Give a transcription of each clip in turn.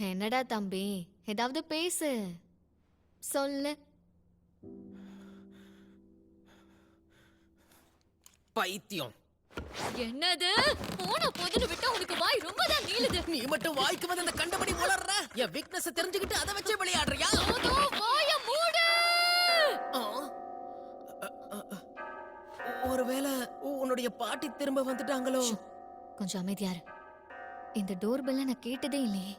என்னடா தம்பி, ஏதாவது பேசு, சொல்லு. பைத்தியம். என்னது? போன போதுன்னு விட்டா உனக்கு வாய் ரொம்ப தான் நீளுது. நீ மட்டும் வாய்க்கு வந்து அந்த கண்டபடி உளறற. என் வீக்னஸ் தெரிஞ்சுக்கிட்டு அதை வச்சே விளையாடுறியா? அதோ வாய மூடு. ஒருவேளை உன்னுடைய பாட்டி திரும்ப வந்துட்டாங்களோ? கொஞ்சம் அமைதியாரு. இந்த டோர் பெல்ல நான் கேட்டதே இல்லையே.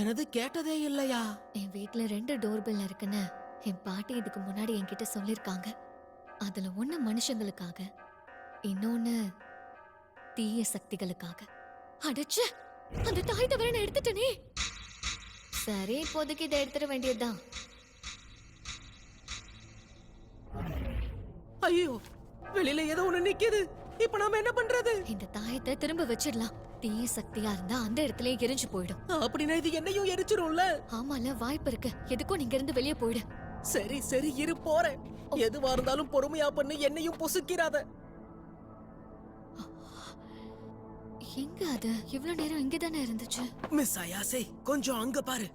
எனது கேட்டதே இல்லையா? என் வீட்ல 2 டோர் பெல் இருக்குன்னு என் பாட்டி இதுக்கு முன்னாடி என்கிட்ட சொல்லிருக்காங்க. அதுல ஒண்ணு மனுஷங்களுக்காக, இன்னொன்னு தீய சக்திகளுக்காக. அடச்சே, அந்த தாய் தவிர நான் எடுத்துட்டேனே. சரி, இப்போதைக்கு இதை எடுத்துட வேண்டியதுதான். ஐயோ, வெளியில ஏதோ ஒண்ணு நிக்குது. இப்ப நாம என்ன பண்றது? இந்த தாயத்தை திரும்ப வச்சிடலாம். தீய சக்தியா இருந்தா அந்த இடத்துலயே எரிஞ்சு போயிடும். அப்படின்னா இது என்னையும் எரிச்சிரும்ல? ஆமால, வாய்ப்பு இருக்கு. எதுக்கும் நீங்க இருந்து வெளியே போயிடு. சரி சரி, இரு போறேன். எதுவா இருந்தாலும் பொறுமையா பண்ணு, என்னையும் பொசுக்கிறாத. எங்க அது? இவ்வளவு நேரம் இங்கதானே இருந்துச்சு. மிஸ் அயாசே, கொஞ்சம் அங்க பாரு.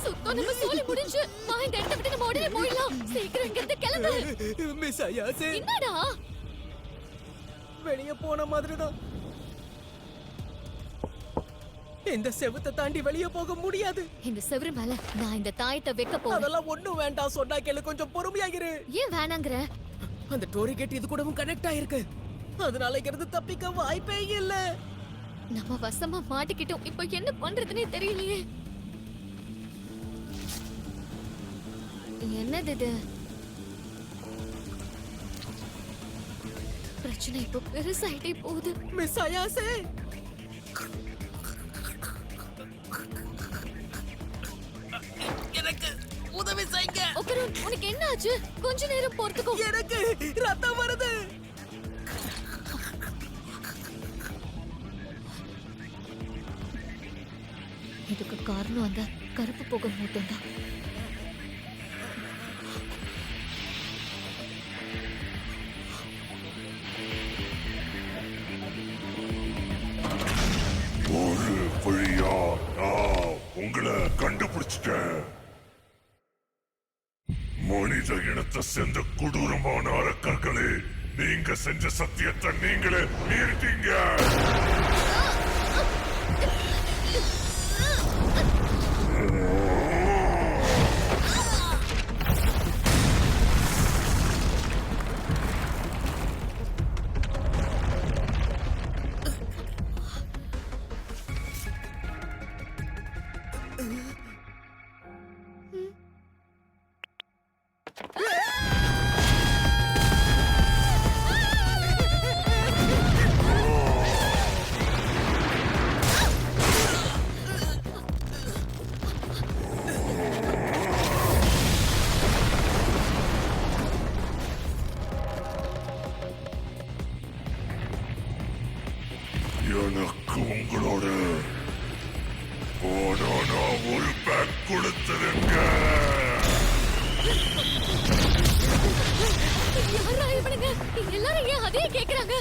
சுத்தம் நம்ம சோலி முடிஞ்சு. நான் இந்த இடத்தை விட்டு நம்ம உடனே போயிடலாம். சீக்கிரம் இங்க இருந்து கிளம்பு. மிஸ் அயாசே, என்னடா? வெளிய போன மாதிரிதான். இந்த செவுத்தை தாண்டி வெளிய போக முடியாது. இந்த செவரு மேல நான் இந்த தாயத்தை வைக்க போறேன். அதெல்லாம் ஒண்ணும் வேண்டாம், சொன்னா கேளு. கொஞ்சம் பொறுமையா இரு. ஏன் வேணாங்கற? அந்த டோரி கேட் இது கூடவும் கனெக்ட் ஆயிருக்கு. அதனால இருந்து தப்பிக்க வாய்ப்பே இல்ல. நம்ம வசமா மாட்டிக்கிட்டோம். இப்போ என்ன பண்றதுன்னே தெரியலையே. என்னது இது? பிரச்சனை இப்போ பெருசாயிட்டே போகுது. மிஸ் அயாசே, எனக்கு உதவி செய்யுங்க. ஒகருன், உனக்கு என்ன ஆச்சு? கொஞ்ச நேரம் பொறுத்துக்கோ. எனக்கு ரத்தம் வருது. இதுக்கு காரணம் அந்த கருப்பு புகை மூட்டம் தான். ஒரு வழியா நான் உங்களை கண்டுபிடிச்சிட்டேன். மனித இனத்தை சேர்ந்த கொடூரமான அரக்கர்களே, நீங்க செஞ்ச சத்தியத்தை நீங்களே மீறிட்டீங்க. எனக்கு உங்களோட போனா ஒரு பேக் கொடுத்துருங்க. யாரா இவனுங்க? எல்லாரும் ஏன் அதே கேக்குறாங்க?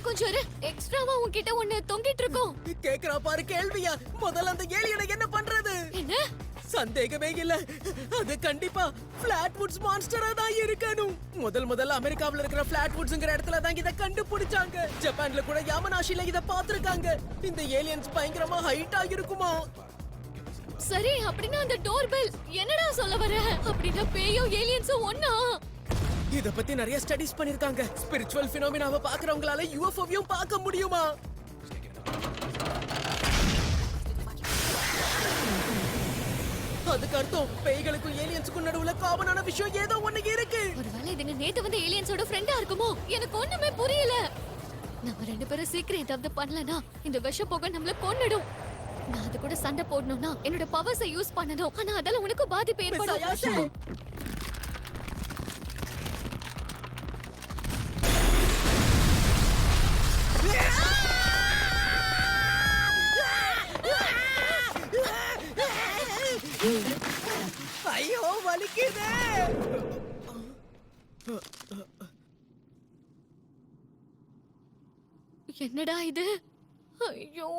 கொஞ்சம் இரு. எக்ஸ்ட்ராவா உன்கிட்ட ஒண்ணு தொங்கிட்டு இருக்கோம். கேக்குறா பாரு கேள்வியா. முதல்ல அந்த ஏலியனை என்ன பண்றது? என்ன? சந்தேகமே இல்ல, அது கண்டிப்பா பிளாட்வுட்ஸ் மான்ஸ்டரா தான் இருக்கணும். முதல்ல அமெரிக்காவுல இருக்கிற பிளாட்வுட்ஸ்ங்கற இடத்துல தான் இத கண்டுபிடிச்சாங்க. ஜப்பான்ல கூட யாமனாஷில இத பாத்துருக்காங்க. இந்த ஏலியன்ஸ் பயங்கரமா ஹைட்டா இருக்குமா? சரி, அப்படின்னா அந்த டோர் பெல் என்னடா சொல்ல வர? அப்படின்னா பேயோ ஏலியன்ஸும் ஒண்ணா? இத பத்தி நிறைய ஸ்டடிஸ் பண்ணிருக்காங்க. ஸ்பிரிச்சுவல் பினாமினாவை பாக்குறவங்களால யுஎஃப்ஓவையும் பார்க்க முடியுமா? அதுக்கு அர்த்தம் பேய்களுக்கும் ஏலியன்ஸுக்கும் நடுவுல காமனான விஷயம் ஏதோ ஒண்ணு இருக்கு. ஒருவேளை இதுங்க நேத்து வந்து ஏலியன்ஸோட ஃப்ரெண்டா இருக்குமோ? எனக்கு ஒண்ணுமே புரியல. நம்ம 2 பேரும் சீக்கிரம் ஏதாவது பண்ணலனா இந்த விஷ புகை நம்மள கொன்னுடும். நான் அது கூட சண்டை போடணும்னா என்னோட பவர்ஸை யூஸ் பண்ணணும். ஆனா அதெல்லாம் உனக்கு பாதிப்பு ஏற்படும். ஐயோ, வலிக்குதே. என்னடா இது? ஐயோ!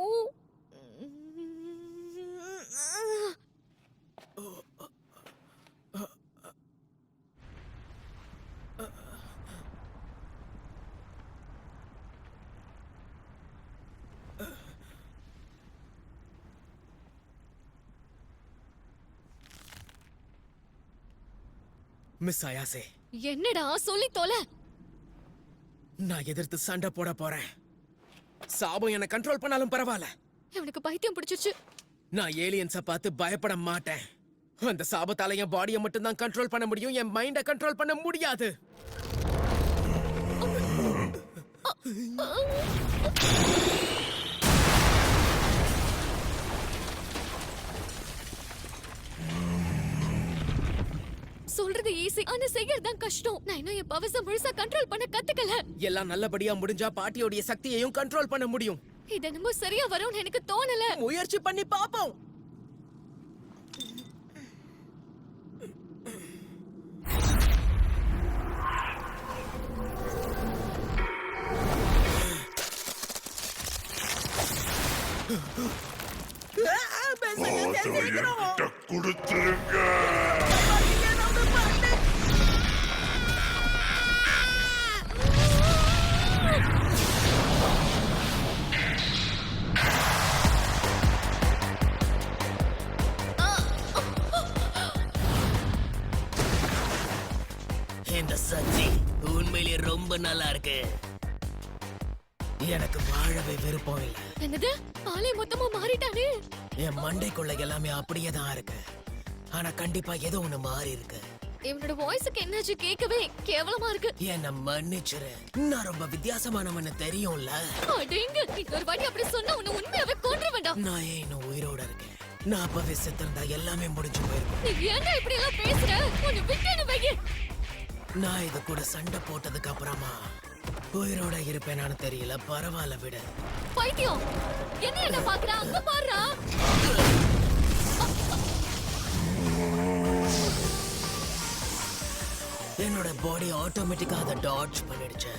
மிஸ் அயாசே, என்னடா சொல்லி தொலை. நான் எதிர்த்து சண்டை போட போறேன். சாபம் என்ன கண்ட்ரோல் பண்ணாலும் பரவாயில்ல. எனக்கு பைத்தியம் பிடிச்சிருச்சு. நான் ஏலியன்ஸ பார்த்து பயப்பட மாட்டேன். அந்த சாபத்தால என் பாடியை மட்டும் தான் கண்ட்ரோல் பண்ண முடியும், என் மைண்ட கண்ட்ரோல் பண்ண முடியாது. சொல்றது ஈஸி, ஆனா செய்யறது தான் கஷ்டம். நான் இன்னும் என் பவர்ஸ முழுசா கண்ட்ரோல் பண்ண கத்துக்கல. எல்லாம் நல்லபடியா முடிஞ்சா பாட்டியோட சக்தியையும் கண்ட்ரோல் பண்ண முடியும். இது என்னமோ சரியா வரும்னு எனக்கு தோணல. முயற்சி பண்ணி பாப்போம். அதை என்கிட்ட கொடுத்துருங்க. இந்த சக்தி உண்மையிலேயே ரொம்ப நல்லா இருக்கு. எனக்கு வாழவே விருப்பம் இல்ல. என்னது? ஆளே மொத்தமா மாறிட்டானே. என் மண்டைக்குள்ள எல்லாமே அப்படியே தான் இருக்கு. ஆனா கண்டிப்பா ஏதோ ஒண்ணு மாறி இருக்கு. இவனோட வாய்ஸுக்கு என்னாச்சு? கேட்கவே கேவலமா இருக்கு. என்ன மன்னிச்சிரு. நான் ரொம்ப வித்தியாசமானவன்னு தெரியும்ல. அடேங்க, இன்னொரு வாட்டி அப்படி சொன்னா உன்னை உண்மையாவே கொன்ற வேண்டாம். நான் ஏன் இன்னும் உயிரோட இருக்கேன்? நான் அப்பவே செத்திருந்தா எல்லாமே முடிஞ்சு போயிருக்கும். நீ ஏன்டா இப்படி எல்லாம் பேசுற? உன்னை விட்டேன்னு வையே. நான் இது கூட சண்டை போட்டதுக்கு அப்புறமா உயிரோட இருப்பேனான்னு தெரியல. பரவாயில்ல விடு. பைத்தியம், என்ன பாக்குற? அங்க பாருடா. என்னோட பாடி ஆட்டோமேட்டிக்கா அதை டாட்ஜ் பண்ணிடுச்சு.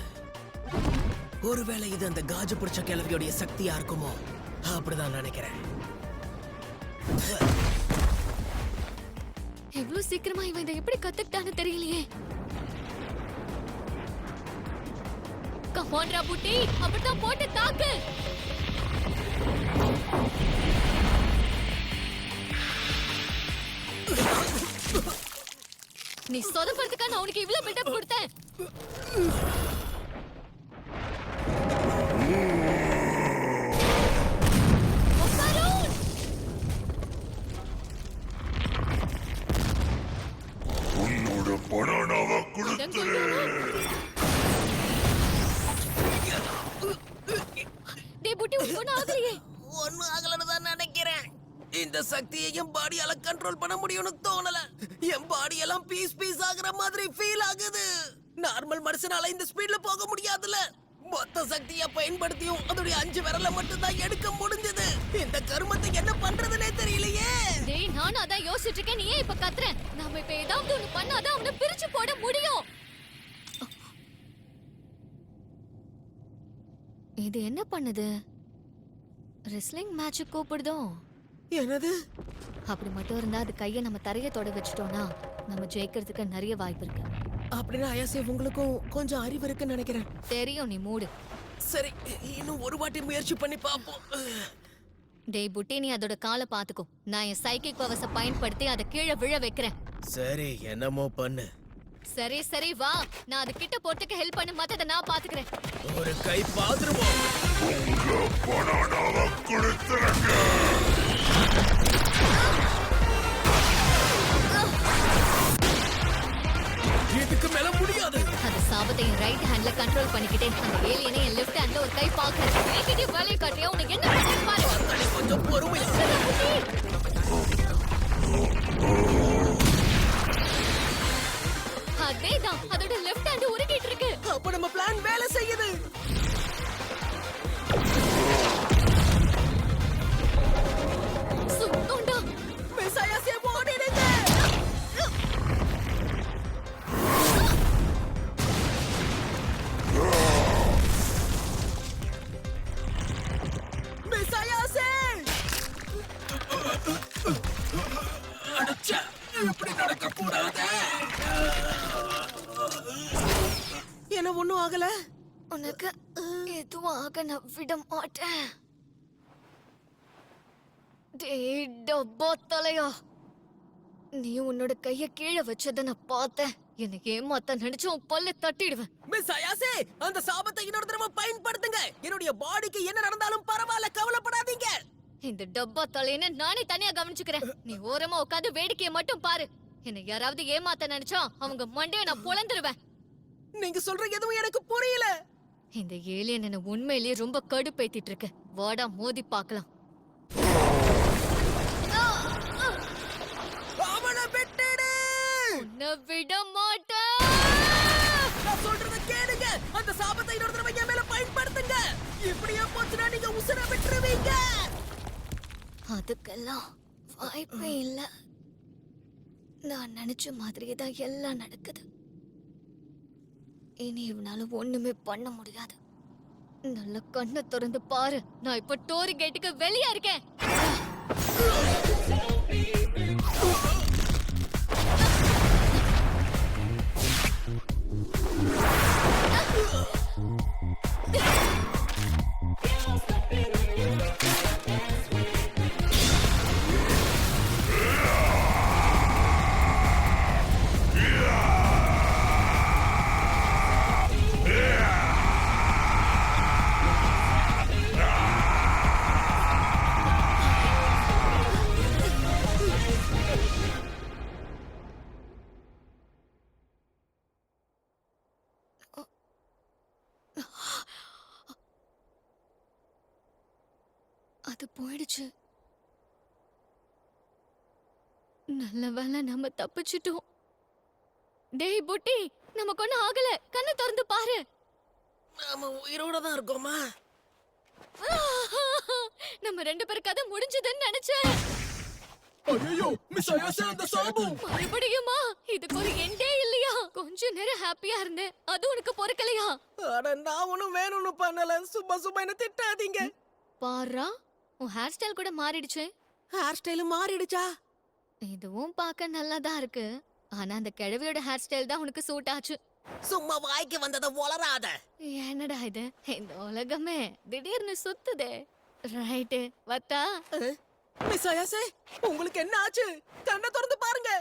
ஒருவேளை இது அந்த காஜு பிடிச்ச கிழவியோடைய சக்தியா இருக்குமோ? அப்படிதான் நினைக்கிறேன். எவ்வளவு சீக்கிரமா இவன் இதை எப்படி கத்துக்கிட்டான்னு தெரியலையே. கமான்டா புட்டி, அப்படிதான் போட்டு தாக்கு. நீ சொதப்படுறதுக்கா நான் உனக்கு இவ்வளவு பில்டப் கொடுத்தேன். உன்னோட பனானாவை கொடுத்துரு. டேய் புட்டி, உனக்கு ஒண்ணும் ஆகலையே. ஒன்னும் ஆகலன்னு தான் நினைக்கிறேன். இந்த சக்தியை என் பாடியால கண்ட்ரோல் பண்ண முடியும்னு தோணல. என் பாடி எல்லாம் பீஸ் பீஸ் ஆகுற மாதிரி ஃபீல் ஆகுது. நார்மல் மனுஷனால இந்த ஸ்பீட்ல போக முடியாதுல. மொத்த சக்தியை பயன்படுத்தியும் அதோட 5 விரல மட்டும் தான் எடுக்க முடிஞ்சது. இந்த கருமத்தை என்ன பண்றதுனே தெரியலையே. டேய், நானும் அதான் யோசிச்சுட்டு இருக்கேன். நீ ஏன் இப்ப கத்துற? நாம இப்ப ஏதாவது ஒண்ணு பண்ணாதான் அவனை பிரிச்சு போட முடியும். இது என்ன பண்ணுது? ரெஸ்லிங் மேட்ச் கூப்பிடுதோ? என்னது? அப்படி மட்டும் இருந்தா அது கையை நம்ம தரைய தொட வச்சிட்டோம்னா நம்ம ஜெயிக்கிறதுக்கு நிறைய வாய்ப்பு இருக்கு. அப்படின்னா அயாசே, உங்களுக்கும் கொஞ்சம் அறிவு இருக்குன்னு நினைக்கிறேன். தெரியும், நீ மூடு. சரி, இன்னும் ஒரு வாட்டி முயற்சி பண்ணி பாப்போம். டேய் புட்டி, நீ அதோட காலை பாத்துக்கோ. நான் என் சைக்கிக் பவர்ஸை பயன்படுத்தி அதை கீழே விழ வைக்கிறேன். சரி, என்னமோ பண்ணு. சரி சரி வா, நான் அது கிட்ட போறதுக்கு ஹெல்ப் பண்ணு. மத்தத நான் பாத்துக்கிறேன். ஒரு கை பாத்துருவோம். உங்க பனானாவை கொடுத்துருங்க. இதுக்கு மேல முடியாது. அந்த சாபத்தை என் ரைட் ஹேண்ட்ல கண்ட்ரோல் பண்ணிக்கிட்டே அந்த ஏலியனை என் லெஃப்ட் ஹேண்ட்ல ஒரு கை பாக்குறேன். நெகட்டிவ் வேலையை காட்டியா உனக்கு என்ன பிரச்சனை பாரு. தனி கொஞ்சம் பொறுமையா. அதேதான், அதோட லெஃப்ட் ஹேண்ட் உருகிட்டு இருக்கு. அப்ப நம்ம பிளான் வேலை செய்யுது. சுத்தோண்டா. மெசாயா சே ஓடிடுங்க. நினைச்சேன். இப்படி நடக்க கூடாது. என்ன ஒண்ணும் ஆகல. உனக்கு எதுவும் ஆக நான் விட மாட்டேன். டேய் டப்பா தலையா, நீ உன்னோட கைய கீழே வச்சத நான் பார்த்தேன். என்னை ஏமாத்த நினைச்சு உன் பல்ல தட்டிடுவேன். மிஸ் அயாசே, அந்த சாபத்தை இன்னொரு தடவை பயன்படுத்துங்க. என்னுடைய பாடிக்கு என்ன நடந்தாலும் பரவாயில்ல, கவலைப்படாதீங்க. இந்த டப்பா தலையனை நானே தனியா கவனிச்சுக்கிறேன். நீ ஓரமா உட்காந்து வேடிக்கையை மட்டும் பாரு. என்னை யாராவது ஏமாத்த நினைச்சா அவங்க மண்டைய நான் பொளந்துருவேன். நீங்க சொல்ற எதுவும் எனக்கு புரியல. இந்த ஏலியன் என்ன உண்மையிலேயே ரொம்ப கடுப்பேத்திட்டு இருக்கு. வாடா மோதி பார்க்கலாம். அவனை விட்டுடு. உன்னை விட மாட்டேன். நான் சொல்றத கேளுங்க. அந்த சாபத்தை இன்னொரு தடவை என் மேல பயன்படுத்துங்க. இப்படியே போச்சுனா நீங்க உசுர விட்டுருவீங்க. அதுக்கெல்லாம் வாய்ப்பே இல்ல. நான் நினைச்ச மாதிரியே தான் எல்லாம் நடக்குது. இனி இவனால ஒண்ணுமே பண்ண முடியாது. நல்ல கண்ணை திறந்து பாரு. நான் இப்ப டோரி கேட்டுக்கு வெளியா இருக்கேன். அது போயிடுச்சு. நல்ல வேளை நம்ம தப்பிச்சிட்டோம். டேய் புட்டி, நமக்கு ஒண்ணும் ஆகல. கண்ணை திறந்து பாரு. நாம உயிரோட தான் இருக்கோமா? நம்ம 2 பேர் கதை முடிஞ்சதுன்னு நினைச்சேன். ஐயோ, மிஸ் அயாசே, அந்த சாபம் மறுபடியுமா? இதுக்கு ஒரு எண்டே இல்லையா? கொஞ்ச நேரம் ஹாப்பியா இருந்தேன், அது உனக்கு பொறுக்கலையா? அட, நான் ஒண்ணும் வேணும்னு பண்ணல. சும்மா சும்மா என்ன திட்டாதீங்க. பாரா, உன் ஹேர் ஸ்டைல் கூட மாறிடுச்சு. ஹேர் ஸ்டைல் மாறிடுச்சா? இதுவும் பார்க்க நல்லாதான் இருக்கு. ஆனா அந்த கிழவியோட ஹேர் ஸ்டைல் தான் உனக்கு சூட் ஆச்சு. சும்மா வாய்க்கு வந்தத வளராத. என்னடா இது? இந்த உலகமே திடீர்னு சுத்துதே. ரைட்டு, வத்தா. மிஸ் அயாசே, உங்களுக்கு என்ன ஆச்சு? கண்ணை திறந்து பாருங்க.